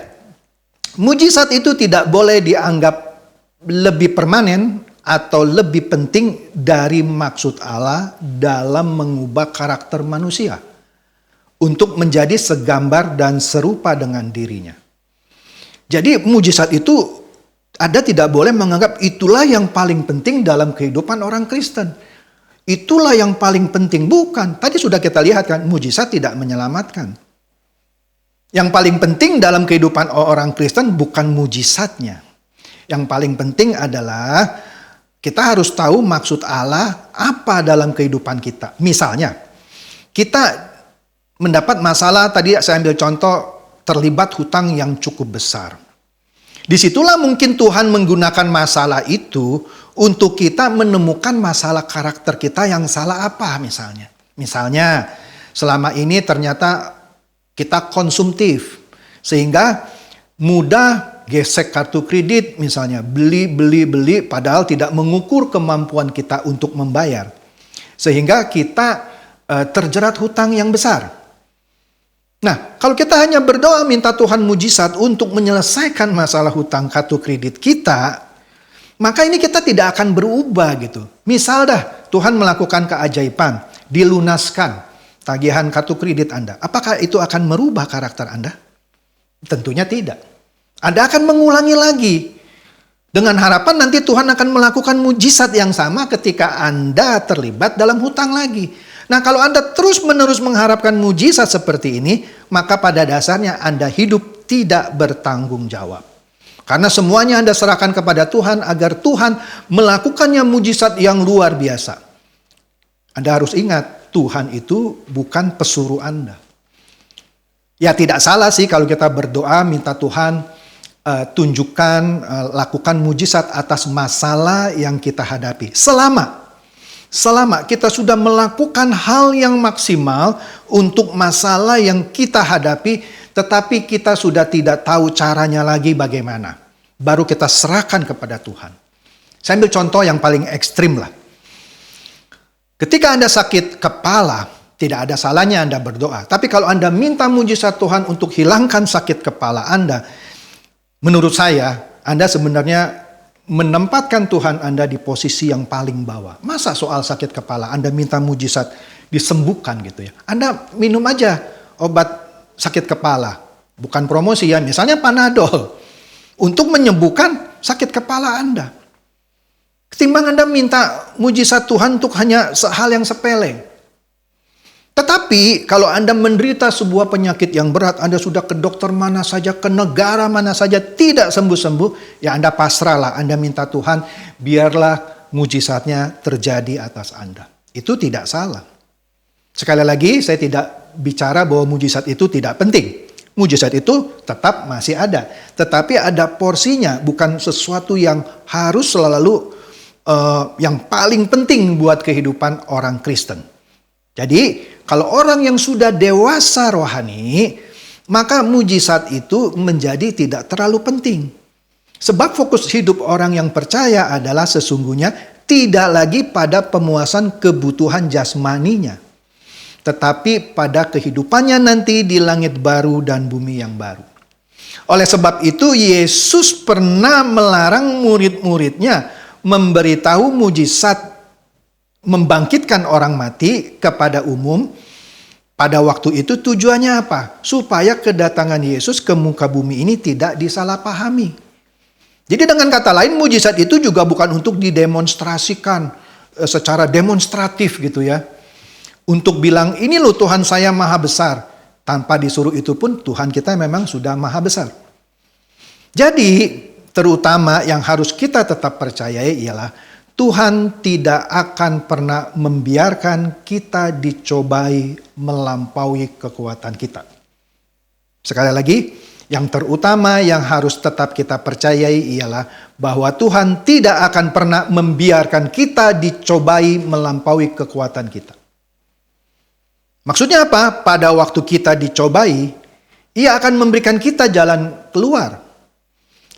mujizat itu tidak boleh dianggap lebih permanen atau lebih penting dari maksud Allah dalam mengubah karakter manusia untuk menjadi segambar dan serupa dengan dirinya. Jadi mujizat itu Anda tidak boleh menganggap itulah yang paling penting dalam kehidupan orang Kristen. Itulah yang paling penting. Bukan. Tadi sudah kita lihat kan, mujizat tidak menyelamatkan. Yang paling penting dalam kehidupan orang Kristen bukan mujizatnya. Yang paling penting adalah kita harus tahu maksud Allah apa dalam kehidupan kita. Misalnya, kita mendapat masalah, tadi saya ambil contoh, terlibat hutang yang cukup besar. Disitulah mungkin Tuhan menggunakan masalah itu untuk kita menemukan masalah karakter kita yang salah apa misalnya. Misalnya selama ini ternyata kita konsumtif sehingga mudah gesek kartu kredit misalnya. Beli padahal tidak mengukur kemampuan kita untuk membayar. Sehingga kita terjerat hutang yang besar. Nah, kalau kita hanya berdoa minta Tuhan mujizat untuk menyelesaikan masalah hutang kartu kredit kita, maka ini kita tidak akan berubah gitu. Misal dah, Tuhan melakukan keajaiban, dilunaskan tagihan kartu kredit Anda. Apakah itu akan merubah karakter Anda? Tentunya tidak. Anda akan mengulangi lagi. Dengan harapan nanti Tuhan akan melakukan mujizat yang sama ketika Anda terlibat dalam hutang lagi. Nah, kalau Anda terus-menerus mengharapkan mujizat seperti ini, maka pada dasarnya Anda hidup tidak bertanggung jawab. Karena semuanya Anda serahkan kepada Tuhan agar Tuhan melakukannya mujizat yang luar biasa. Anda harus ingat, Tuhan itu bukan pesuruh Anda. Ya tidak salah sih kalau kita berdoa minta Tuhan tunjukkan, lakukan mujizat atas masalah yang kita hadapi. Selama kita sudah melakukan hal yang maksimal untuk masalah yang kita hadapi, tetapi kita sudah tidak tahu caranya lagi bagaimana. Baru kita serahkan kepada Tuhan. Saya ambil contoh yang paling ekstrim lah. Ketika Anda sakit kepala, tidak ada salahnya Anda berdoa. Tapi kalau Anda minta mujizat Tuhan untuk hilangkan sakit kepala Anda, menurut saya, Anda sebenarnya menempatkan Tuhan Anda di posisi yang paling bawah. Masa soal sakit kepala Anda minta mujizat disembuhkan gitu ya. Anda minum aja obat sakit kepala. Bukan promosi ya, misalnya Panadol. Untuk menyembuhkan sakit kepala Anda. Ketimbang Anda minta mujizat Tuhan untuk hanya hal yang sepele. Tetapi kalau Anda menderita sebuah penyakit yang berat, Anda sudah ke dokter mana saja, ke negara mana saja, tidak sembuh-sembuh, ya Anda pasrahlah, Anda minta Tuhan, biarlah mujizatnya terjadi atas Anda. Itu tidak salah. Sekali lagi, saya tidak bicara bahwa mujizat itu tidak penting. Mujizat itu tetap masih ada. Tetapi ada porsinya, bukan sesuatu yang harus selalu yang paling penting buat kehidupan orang Kristen. Jadi, kalau orang yang sudah dewasa rohani, maka mujizat itu menjadi tidak terlalu penting. Sebab fokus hidup orang yang percaya adalah sesungguhnya tidak lagi pada pemuasan kebutuhan jasmaninya, tetapi pada kehidupannya nanti di langit baru dan bumi yang baru. Oleh sebab itu, Yesus pernah melarang murid-muridnya memberitahu mujizat membangkitkan orang mati kepada umum. Pada waktu itu tujuannya apa? Supaya kedatangan Yesus ke muka bumi ini tidak disalahpahami. Jadi dengan kata lain, mujizat itu juga bukan untuk didemonstrasikan secara demonstratif gitu ya. Untuk bilang, ini loh Tuhan saya maha besar. Tanpa disuruh itu pun Tuhan kita memang sudah maha besar. Jadi terutama yang harus kita tetap percayai ialah Tuhan tidak akan pernah membiarkan kita dicobai melampaui kekuatan kita. Sekali lagi, yang terutama yang harus tetap kita percayai ialah bahwa Tuhan tidak akan pernah membiarkan kita dicobai melampaui kekuatan kita. Maksudnya apa? Pada waktu kita dicobai, Ia akan memberikan kita jalan keluar,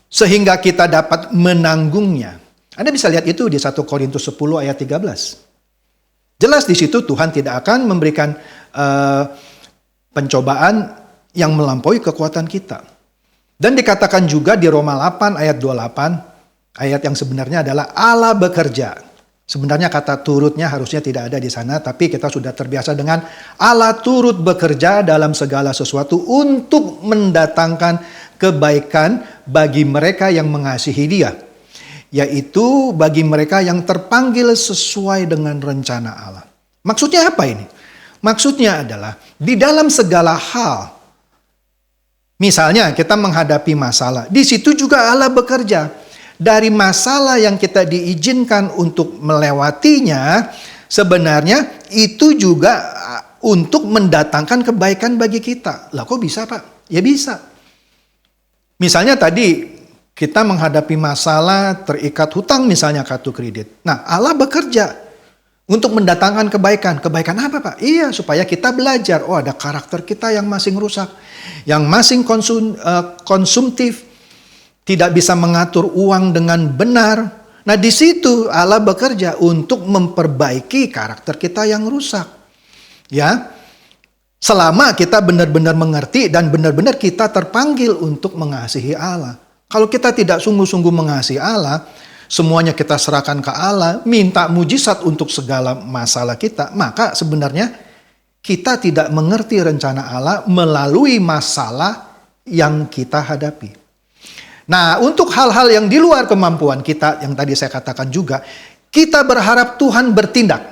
sehingga kita dapat menanggungnya. Anda bisa lihat itu di 1 Korintus 10 ayat 13. Jelas di situ Tuhan tidak akan memberikan pencobaan yang melampaui kekuatan kita. Dan dikatakan juga di Roma 8 ayat 28, ayat yang sebenarnya adalah Allah bekerja. Sebenarnya kata turutnya harusnya tidak ada di sana, tapi kita sudah terbiasa dengan Allah turut bekerja dalam segala sesuatu untuk mendatangkan kebaikan bagi mereka yang mengasihi Dia, yaitu bagi mereka yang terpanggil sesuai dengan rencana Allah. Maksudnya apa ini? Maksudnya adalah di dalam segala hal, misalnya kita menghadapi masalah, di situ juga Allah bekerja. Dari masalah yang kita diizinkan untuk melewatinya, sebenarnya itu juga untuk mendatangkan kebaikan bagi kita. Lah kok bisa Pak? Ya bisa. Misalnya tadi kita menghadapi masalah terikat hutang misalnya kartu kredit. Nah Allah bekerja untuk mendatangkan kebaikan. Kebaikan apa Pak? Iya supaya kita belajar. Oh ada karakter kita yang masih rusak. Yang masih konsumtif. Tidak bisa mengatur uang dengan benar. Nah di situ Allah bekerja untuk memperbaiki karakter kita yang rusak. Ya, selama kita benar-benar mengerti dan benar-benar kita terpanggil untuk mengasihi Allah. Kalau kita tidak sungguh-sungguh mengasihi Allah, semuanya kita serahkan ke Allah, minta mujizat untuk segala masalah kita, maka sebenarnya kita tidak mengerti rencana Allah melalui masalah yang kita hadapi. Nah, untuk hal-hal yang di luar kemampuan kita, yang tadi saya katakan juga, kita berharap Tuhan bertindak.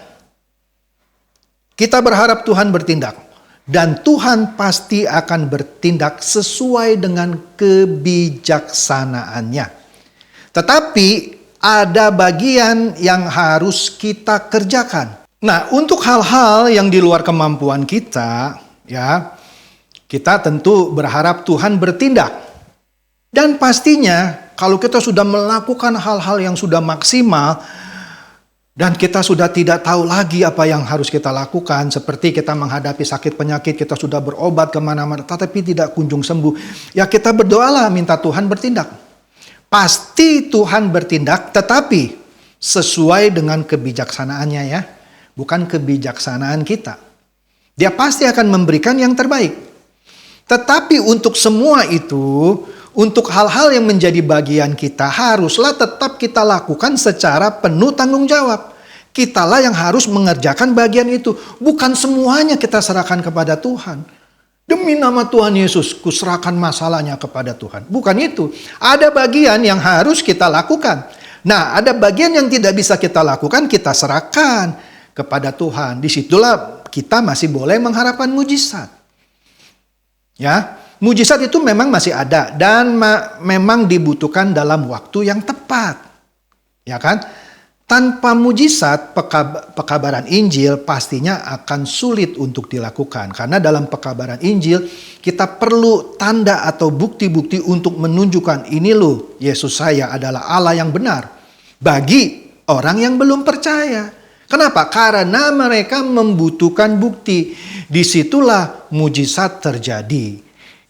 Kita berharap Tuhan bertindak. Dan Tuhan pasti akan bertindak sesuai dengan kebijaksanaannya. Tetapi ada bagian yang harus kita kerjakan. Nah, untuk hal-hal yang di luar kemampuan kita, ya, kita tentu berharap Tuhan bertindak. Dan pastinya kalau kita sudah melakukan hal-hal yang sudah maksimal dan kita sudah tidak tahu lagi apa yang harus kita lakukan, seperti kita menghadapi sakit penyakit, kita sudah berobat kemana-mana tetapi tidak kunjung sembuh, ya kita berdoalah minta Tuhan bertindak. Pasti Tuhan bertindak, tetapi sesuai dengan kebijaksanaannya ya, bukan kebijaksanaan kita. Dia pasti akan memberikan yang terbaik. Tetapi untuk semua itu, untuk hal-hal yang menjadi bagian kita, haruslah tetap kita lakukan secara penuh tanggung jawab. Kitalah yang harus mengerjakan bagian itu. Bukan semuanya kita serahkan kepada Tuhan. Demi nama Tuhan Yesus, kuserahkan masalahnya kepada Tuhan. Bukan itu. Ada bagian yang harus kita lakukan. Nah, ada bagian yang tidak bisa kita lakukan, kita serahkan kepada Tuhan. Disitulah kita masih boleh mengharapkan mujizat. Ya, mujizat itu memang masih ada dan memang dibutuhkan dalam waktu yang tepat. Ya kan? Tanpa mujizat, pekabaran Injil pastinya akan sulit untuk dilakukan. Karena dalam pekabaran Injil, kita perlu tanda atau bukti-bukti untuk menunjukkan ini loh, Yesus saya adalah Allah yang benar. Bagi orang yang belum percaya. Kenapa? Karena mereka membutuhkan bukti. Disitulah mujizat terjadi.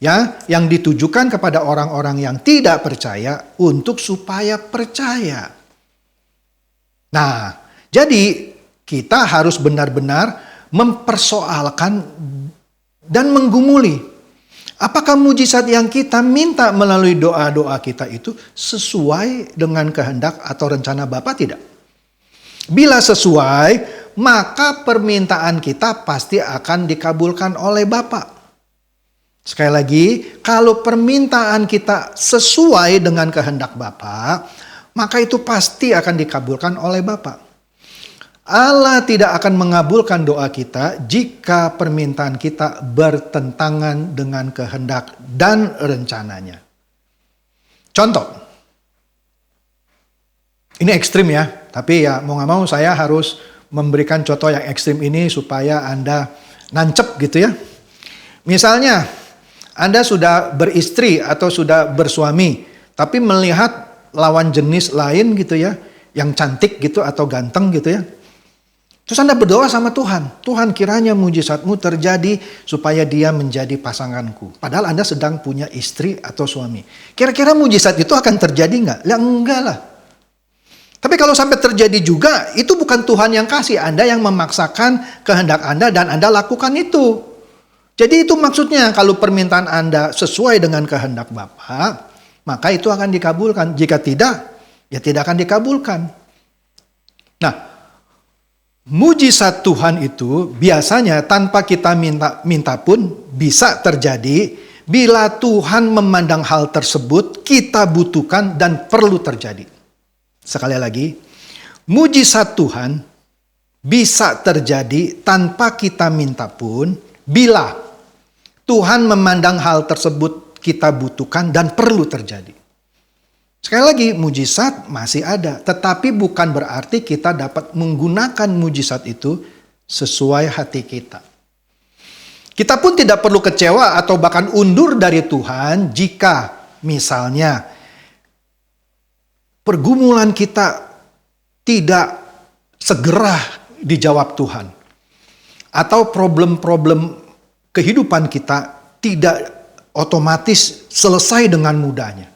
Ya, yang ditujukan kepada orang-orang yang tidak percaya untuk supaya percaya. Nah, jadi kita harus benar-benar mempersoalkan dan menggumuli. Apakah mujizat yang kita minta melalui doa-doa kita itu sesuai dengan kehendak atau rencana Bapa tidak? Bila sesuai, maka permintaan kita pasti akan dikabulkan oleh Bapa. Sekali lagi, kalau permintaan kita sesuai dengan kehendak Bapa, maka itu pasti akan dikabulkan oleh Bapa. Allah tidak akan mengabulkan doa kita jika permintaan kita bertentangan dengan kehendak dan rencananya. Contoh, ini ekstrim ya, tapi ya mau gak mau saya harus memberikan contoh yang ekstrim ini supaya Anda nancep gitu ya. Misalnya, Anda sudah beristri atau sudah bersuami, tapi melihat lawan jenis lain gitu ya, yang cantik gitu atau ganteng gitu ya. Terus Anda berdoa sama Tuhan. Tuhan, kiranya mujizatmu terjadi supaya dia menjadi pasanganku. Padahal Anda sedang punya istri atau suami. Kira-kira mujizat itu akan terjadi nggak? Ya enggak lah. Tapi kalau sampai terjadi juga, itu bukan Tuhan yang kasih. Anda yang memaksakan kehendak Anda dan Anda lakukan itu. Jadi itu maksudnya kalau permintaan Anda sesuai dengan kehendak Bapa, maka itu akan dikabulkan. Jika tidak, ya tidak akan dikabulkan. Nah, mujizat Tuhan itu biasanya tanpa kita minta pun bisa terjadi bila Tuhan memandang hal tersebut kita butuhkan dan perlu terjadi. Sekali lagi, mujizat Tuhan bisa terjadi tanpa kita minta pun bila Tuhan memandang hal tersebut kita butuhkan dan perlu terjadi. Sekali lagi, mujizat masih ada, tetapi bukan berarti kita dapat menggunakan mujizat itu sesuai hati kita. Kita pun tidak perlu kecewa atau bahkan undur dari Tuhan jika misalnya pergumulan kita tidak segera dijawab Tuhan. Atau problem-problem kehidupan kita tidak otomatis selesai dengan mudahnya.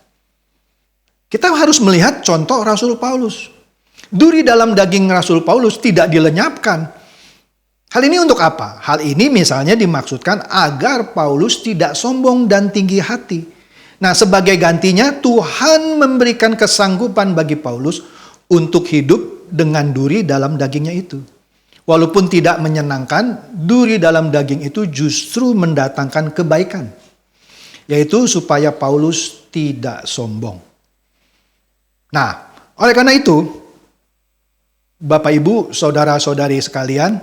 Kita harus melihat contoh Rasul Paulus. Duri dalam daging Rasul Paulus tidak dilenyapkan. Hal ini untuk apa? Hal ini misalnya dimaksudkan agar Paulus tidak sombong dan tinggi hati. Nah, sebagai gantinya Tuhan memberikan kesanggupan bagi Paulus untuk hidup dengan duri dalam dagingnya itu. Walaupun tidak menyenangkan, duri dalam daging itu justru mendatangkan kebaikan. Yaitu supaya Paulus tidak sombong. Nah, oleh karena itu, Bapak Ibu, saudara-saudari sekalian,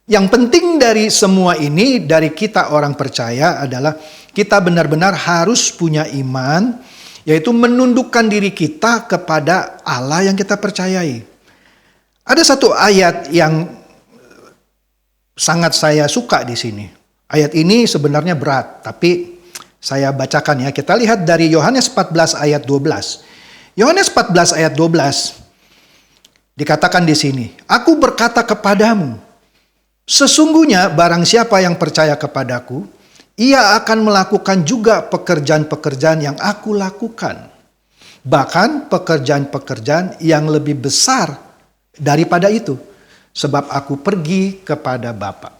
yang penting dari semua ini, dari kita orang percaya adalah kita benar-benar harus punya iman, yaitu menundukkan diri kita kepada Allah yang kita percayai. Ada satu ayat yang sangat saya suka di sini. Ayat ini sebenarnya berat, tapi saya bacakan ya. Kita lihat dari Yohanes 14 ayat 12. Yohanes 14 ayat 12 dikatakan di sini, "Aku berkata kepadamu, sesungguhnya barang siapa yang percaya kepadaku, ia akan melakukan juga pekerjaan-pekerjaan yang aku lakukan. Bahkan pekerjaan-pekerjaan yang lebih besar daripada itu, sebab aku pergi kepada Bapa."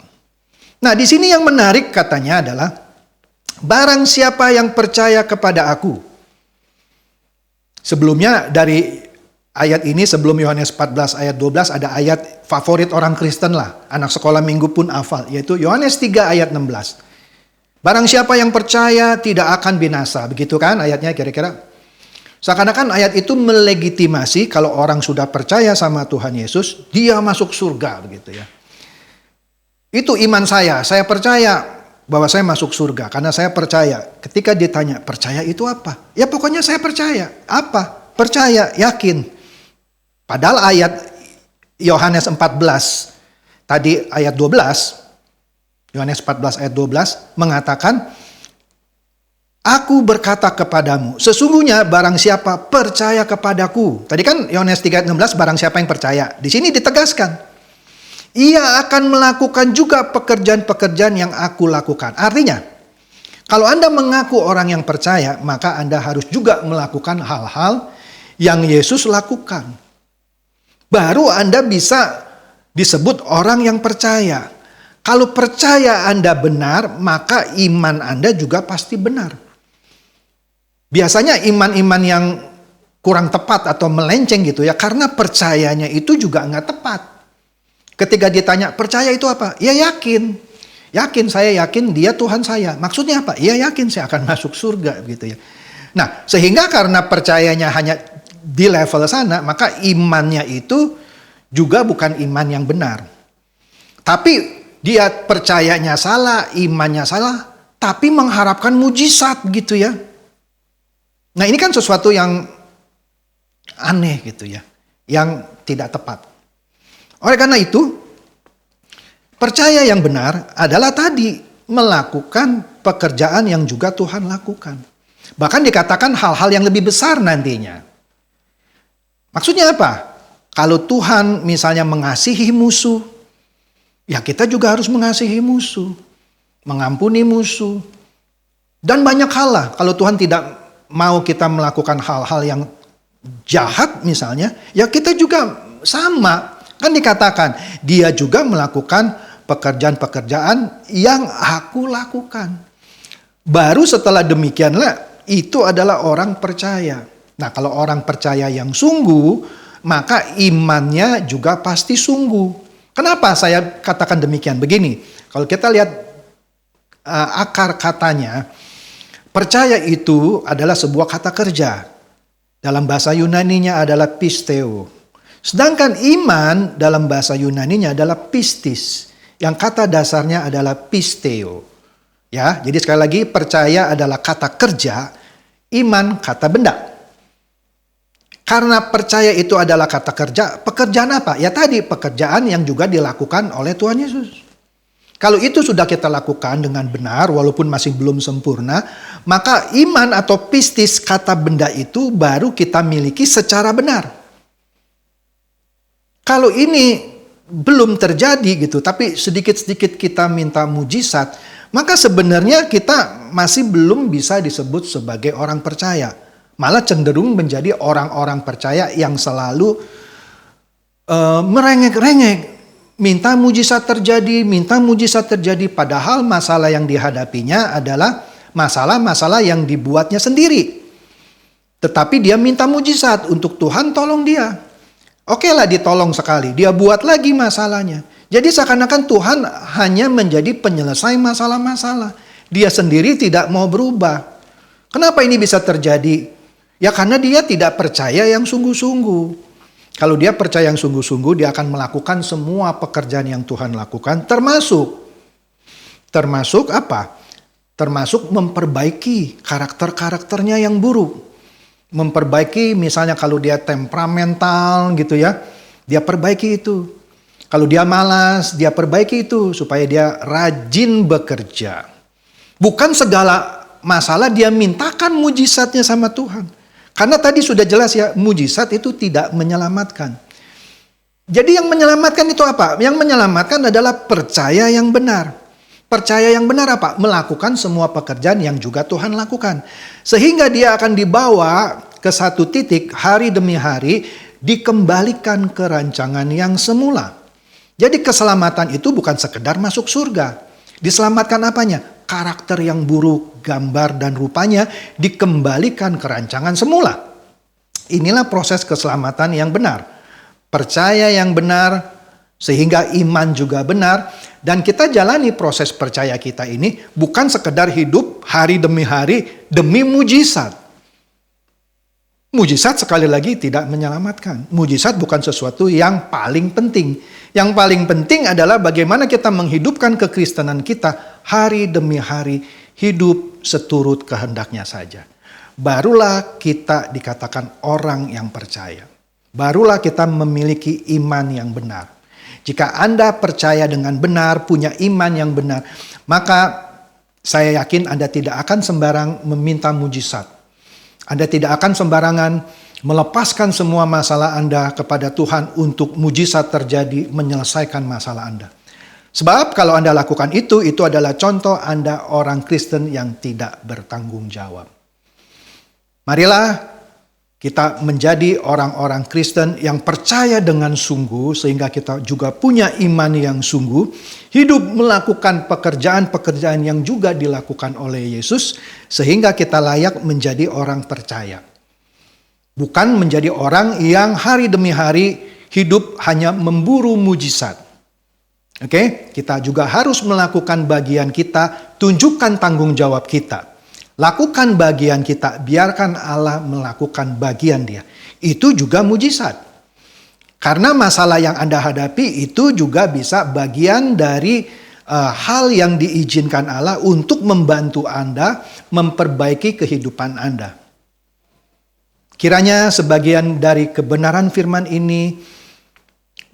Nah, di sini yang menarik katanya adalah, barang siapa yang percaya kepada aku. Sebelumnya dari ayat ini, sebelum Yohanes 14 ayat 12 ada ayat favorit orang Kristen lah. Anak sekolah minggu pun hafal, yaitu Yohanes 3 ayat 16. Barang siapa yang percaya tidak akan binasa. Begitu kan ayatnya kira-kira? Seakan-akan ayat itu melegitimasi kalau orang sudah percaya sama Tuhan Yesus, dia masuk surga begitu ya. Itu iman saya percaya bahwa saya masuk surga karena saya percaya. Ketika ditanya, percaya itu apa? Ya pokoknya saya percaya. Apa? Percaya, yakin. Padahal ayat Yohanes 14, tadi ayat 12, Yohanes 14 ayat 12 mengatakan, Aku berkata kepadamu, sesungguhnya barang siapa percaya kepadaku. Tadi kan Yohanes 3:16 barang siapa yang percaya. Di sini ditegaskan, ia akan melakukan juga pekerjaan-pekerjaan yang aku lakukan. Artinya, kalau Anda mengaku orang yang percaya, maka Anda harus juga melakukan hal-hal yang Yesus lakukan. Baru Anda bisa disebut orang yang percaya. Kalau percaya Anda benar, maka iman Anda juga pasti benar. Biasanya iman-iman yang kurang tepat atau melenceng gitu ya, karena percayanya itu juga nggak tepat. Ketika ditanya, percaya itu apa? Ya yakin. Yakin, saya yakin dia Tuhan saya. Maksudnya apa? Ya yakin saya akan masuk surga gitu ya. Nah, sehingga karena percayanya hanya di level sana, maka imannya itu juga bukan iman yang benar. Tapi dia percayanya salah, imannya salah, tapi mengharapkan mujizat gitu ya. Nah ini kan sesuatu yang aneh gitu ya, yang tidak tepat. Oleh karena itu, percaya yang benar adalah tadi melakukan pekerjaan yang juga Tuhan lakukan. Bahkan dikatakan hal-hal yang lebih besar nantinya. Maksudnya apa? Kalau Tuhan misalnya mengasihi musuh, ya kita juga harus mengasihi musuh, mengampuni musuh, dan banyak hal lah. Kalau Tuhan tidak mau kita melakukan hal-hal yang jahat misalnya, ya kita juga sama. Kan dikatakan, dia juga melakukan pekerjaan-pekerjaan yang aku lakukan. Baru setelah demikianlah, itu adalah orang percaya. Nah kalau orang percaya yang sungguh, maka imannya juga pasti sungguh. Kenapa saya katakan demikian? Begini, kalau kita lihat akar katanya, percaya itu adalah sebuah kata kerja. Dalam bahasa Yunaninya adalah pisteo. Sedangkan iman dalam bahasa Yunaninya adalah pistis. Yang kata dasarnya adalah pisteo. Ya, jadi sekali lagi percaya adalah kata kerja, iman kata benda. Karena percaya itu adalah kata kerja, pekerjaan apa? Ya tadi pekerjaan yang juga dilakukan oleh Tuhan Yesus. Kalau itu sudah kita lakukan dengan benar walaupun masih belum sempurna, maka iman atau pistis kata benda itu baru kita miliki secara benar. Kalau ini belum terjadi gitu, tapi sedikit-sedikit kita minta mujizat, maka sebenarnya kita masih belum bisa disebut sebagai orang percaya. Malah cenderung menjadi orang-orang percaya yang selalu merengek-rengek. Minta mujizat terjadi, padahal masalah yang dihadapinya adalah masalah-masalah yang dibuatnya sendiri. Tetapi dia minta mujizat untuk Tuhan tolong dia. Oke lah ditolong sekali, dia buat lagi masalahnya. Jadi seakan-akan Tuhan hanya menjadi penyelesai masalah-masalah. Dia sendiri tidak mau berubah. Kenapa ini bisa terjadi? Ya karena dia tidak percaya yang sungguh-sungguh. Kalau dia percaya yang sungguh-sungguh, dia akan melakukan semua pekerjaan yang Tuhan lakukan, termasuk apa? Termasuk memperbaiki karakter-karakternya yang buruk. Memperbaiki misalnya kalau dia temperamental gitu ya, dia perbaiki itu. Kalau dia malas, dia perbaiki itu supaya dia rajin bekerja. Bukan segala masalah dia mintakan mujizatnya sama Tuhan. Karena tadi sudah jelas ya, mujizat itu tidak menyelamatkan. Jadi yang menyelamatkan itu apa? Yang menyelamatkan adalah percaya yang benar. Percaya yang benar apa? Melakukan semua pekerjaan yang juga Tuhan lakukan. Sehingga dia akan dibawa ke satu titik hari demi hari, dikembalikan ke rancangan yang semula. Jadi keselamatan itu bukan sekedar masuk surga. Diselamatkan apanya? Karakter yang buruk, gambar dan rupanya dikembalikan ke rancangan semula. Inilah proses keselamatan yang benar. Percaya yang benar Sehingga iman juga benar. Dan kita jalani proses percaya kita ini bukan sekedar hidup hari demi hari demi mujizat. Mujizat sekali lagi tidak menyelamatkan. Mujizat bukan sesuatu yang paling penting. Yang paling penting adalah bagaimana kita menghidupkan kekristenan kita hari demi hari, hidup seturut kehendaknya saja. Barulah kita dikatakan orang yang percaya. Barulah kita memiliki iman yang benar. Jika Anda percaya dengan benar, punya iman yang benar, maka saya yakin Anda tidak akan sembarang meminta mujizat. Anda tidak akan sembarangan melepaskan semua masalah Anda kepada Tuhan untuk mujizat terjadi menyelesaikan masalah Anda. Sebab kalau Anda lakukan itu adalah contoh Anda orang Kristen yang tidak bertanggung jawab. Marilah kita menjadi orang-orang Kristen yang percaya dengan sungguh, sehingga kita juga punya iman yang sungguh, hidup melakukan pekerjaan-pekerjaan yang juga dilakukan oleh Yesus, sehingga kita layak menjadi orang percaya. Bukan menjadi orang yang hari demi hari hidup hanya memburu mujizat. Oke, kita juga harus melakukan bagian kita, tunjukkan tanggung jawab kita. Lakukan bagian kita, biarkan Allah melakukan bagian Dia. Itu juga mujizat. Karena masalah yang Anda hadapi itu juga bisa bagian dari hal yang diizinkan Allah untuk membantu Anda memperbaiki kehidupan Anda. Kiranya sebagian dari kebenaran firman ini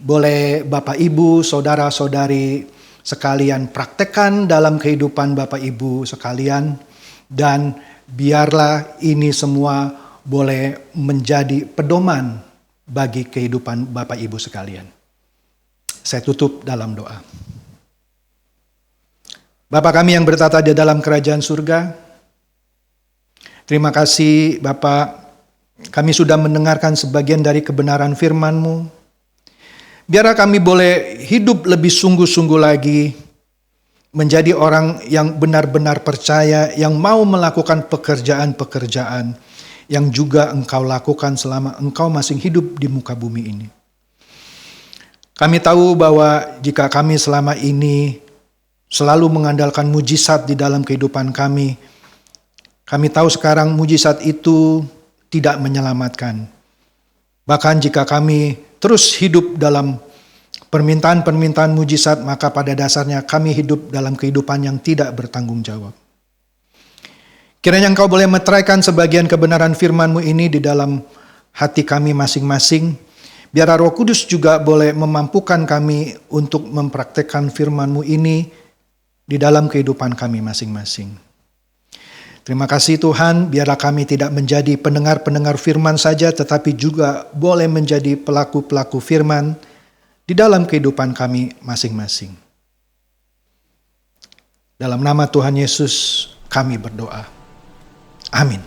boleh Bapak Ibu, saudara-saudari sekalian praktekkan dalam kehidupan Bapak Ibu sekalian. Dan biarlah ini semua boleh menjadi pedoman bagi kehidupan Bapak Ibu sekalian. Saya tutup dalam doa. Bapa kami yang bertata di dalam kerajaan surga, terima kasih Bapak, kami sudah mendengarkan sebagian dari kebenaran firman-Mu. Biarlah kami boleh hidup lebih sungguh-sungguh lagi, menjadi orang yang benar-benar percaya, yang mau melakukan pekerjaan-pekerjaan yang juga Engkau lakukan selama Engkau masih hidup di muka bumi ini. Kami tahu bahwa jika kami selama ini selalu mengandalkan mujizat di dalam kehidupan kami tahu sekarang mujizat itu tidak menyelamatkan. Bahkan jika kami terus hidup dalam permintaan-permintaan mujizat, maka pada dasarnya kami hidup dalam kehidupan yang tidak bertanggung jawab. Kiranya Engkau boleh meteraikan sebagian kebenaran firman-Mu ini di dalam hati kami masing-masing. Biar Roh Kudus juga boleh memampukan kami untuk mempraktekkan firman-Mu ini di dalam kehidupan kami masing-masing. Terima kasih Tuhan, biarlah kami tidak menjadi pendengar-pendengar firman saja, tetapi juga boleh menjadi pelaku-pelaku firman di dalam kehidupan kami masing-masing. Dalam nama Tuhan Yesus kami berdoa. Amin.